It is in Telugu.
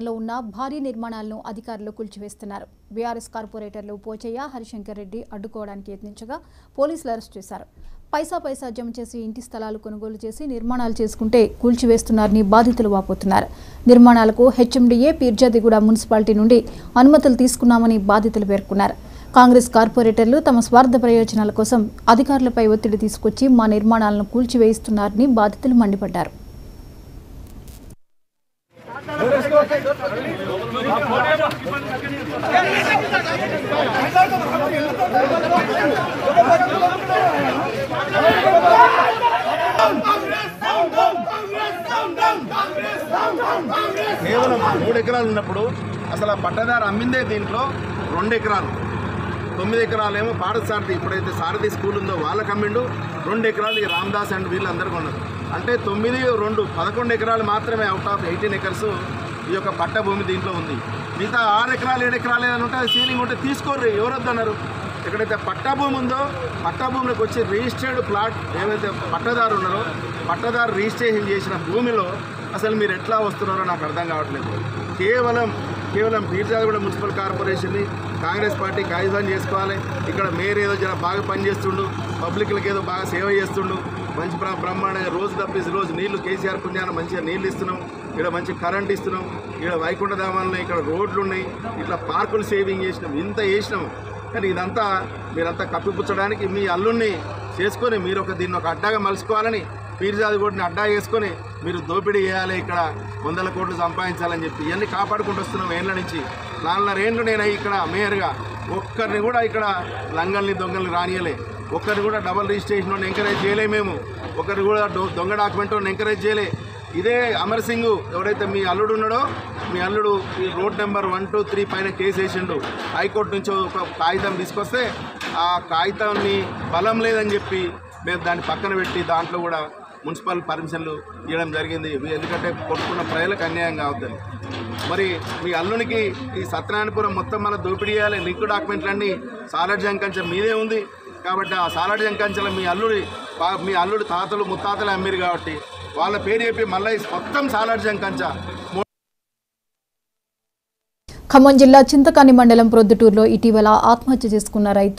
లో ఉన్న భారీ నిర్మాణాలను అధికారులు కూల్చివేస్తున్నారు. బీఆర్ఎస్ కార్పొరేటర్లు పోచయ్య, హరిశంకర్ రెడ్డి అడ్డుకోవడానికి యత్నించగా పోలీసులు అరెస్ట్ చేశారు. పైసా జమ చేసి ఇంటి స్థలాలు కొనుగోలు చేసి నిర్మాణాలు చేసుకుంటే కూల్చివేస్తున్నారని బాధితులు వాపోతున్నారు. నిర్మాణాలకు హెచ్ఎండిఏ పీర్జాదిగూడ మున్సిపాలిటీ నుండి అనుమతులు తీసుకున్నామని బాధితులు పేర్కొన్నారు. కాంగ్రెస్ కార్పొరేటర్లు తమ స్వార్థ ప్రయోజనాల కోసం అధికారులపై ఒత్తిడి తీసుకొచ్చి మా నిర్మాణాలను కూల్చివేయిస్తున్నారని బాధితులు మండిపడ్డారు. కేవలం 3 ఎకరాలు ఉన్నప్పుడు అసలు ఆ పట్టదారు అమ్మిందే దీంట్లో 2 ఎకరాలు, 9 ఎకరాలు ఏమో పాఠశారథి, ఇప్పుడైతే సారథి స్కూల్ ఉందో వాళ్ళకి అమ్మిండు. 2 ఎకరాలు ఈ రామదాస్ అండ్ వీళ్ళందరికీ ఉన్నారు. అంటే 9, 2, 11 ఎకరాలు మాత్రమే అవుట్ ఆఫ్ 18 ఎకర్స్ ఈ యొక్క పట్ట భూమి దీంట్లో ఉంది. మిగతా 6 ఎకరాలు 7 ఎకరాలు ఏదైనా ఉంటే అది సీలింగ్ ఉంటే తీసుకోర్రి, ఎవరొద్దన్నారు. ఎక్కడైతే పట్టా భూమి ఉందో పట్టా భూమిలోకి వచ్చి రిజిస్టర్డ్ ప్లాట్ ఏవైతే పట్టదారు ఉన్నారో పట్టదారు రిజిస్ట్రేషన్ చేసిన భూమిలో అసలు మీరు ఎట్లా వస్తున్నారో నాకు అర్థం కావట్లేదు. కేవలం పీర్జాదిగూడ మున్సిపల్ కార్పొరేషన్ని కాంగ్రెస్ పార్టీ కాగితం చేసుకోవాలి. ఇక్కడ మేయర్ ఏదో జర బాగా పనిచేస్తుండు, పబ్లిక్లకు ఏదో బాగా సేవ చేస్తుండు, మంచి బ్రహ్మాండంగా రోజు తప్పిసి రోజు నీళ్లు కేసీఆర్ పుణ్యాన మంచిగా నీళ్ళు ఇస్తున్నాం, ఇక్కడ మంచి కరెంట్ ఇస్తున్నాం, ఇక్కడ వైకుంఠధామాలు ఉన్నాయి, ఇక్కడ రోడ్లు ఉన్నాయి, ఇట్లా పార్కులు సేవింగ్ చేసినాం, ఇంత చేసినాం. కానీ ఇదంతా మీరంతా కప్పిపుచ్చడానికి మీ అల్లుడిని చేసుకొని మీరు దీన్ని ఒక అడ్డాగా మలుచుకోవాలని పీర్జాదిగూడని అడ్డా చేసుకొని మీరు దోపిడీ చేయాలి, ఇక్కడ 100 కోట్లు సంపాదించాలని చెప్పి ఇవన్నీ కాపాడుకుంటూ వస్తున్నాం ఏళ్ళ నుంచి. 4.5 ఏళ్ళు నేను ఇక్కడ మేయర్గా ఒక్కరిని కూడా ఇక్కడ లంగల్ని దొంగల్ని రానియలే, ఒక్కరిని కూడా డబల్ రిజిస్ట్రేషన్ ఎంకరేజ్ చేయలే, మేము ఒకరిని కూడా దొంగ డాక్యుమెంట్ ఎంకరేజ్ చేయలే. ఇదే అమర్ సింగ్ ఎవరైతే మీ అల్లుడు ఉన్నాడో మీ అల్లుడు ఈ రోడ్ నెంబర్ 1, 2, 3 పైన కేసు వేసిండు. హైకోర్టు నుంచి ఒక కాగితం తీసుకొస్తే ఆ కాగితాన్ని బలం లేదని చెప్పి మేము దాన్ని పక్కన పెట్టి దాంట్లో కూడా మున్సిపల్ పర్మిషన్లు ఇవ్వడం జరిగింది. ఎందుకంటే కొట్టుకున్న ప్రజలకు అన్యాయం కావద్దని. మరి మీ అల్లునికి ఈ సత్యనారాయణపురం మొత్తం మన దోపిడీ చేయాలి, లింక్ డాక్యుమెంట్లన్నీ సాలార్ జంకంచె మీదే ఉంది కాబట్టి ఆ సాలార్ జంకంచెల మీ అల్లుడు తాతలు ముత్తాతలు అమ్మిరు కాబట్టి వాళ్ళ పేరు చెప్పి మళ్ళీ మొత్తం సాలార్ జంకంచె. ఖమ్మం జిల్లా చింతకాని మండలం ప్రొద్దుటూరులో ఇటీవల ఆత్మహత్య చేసుకున్న రైతు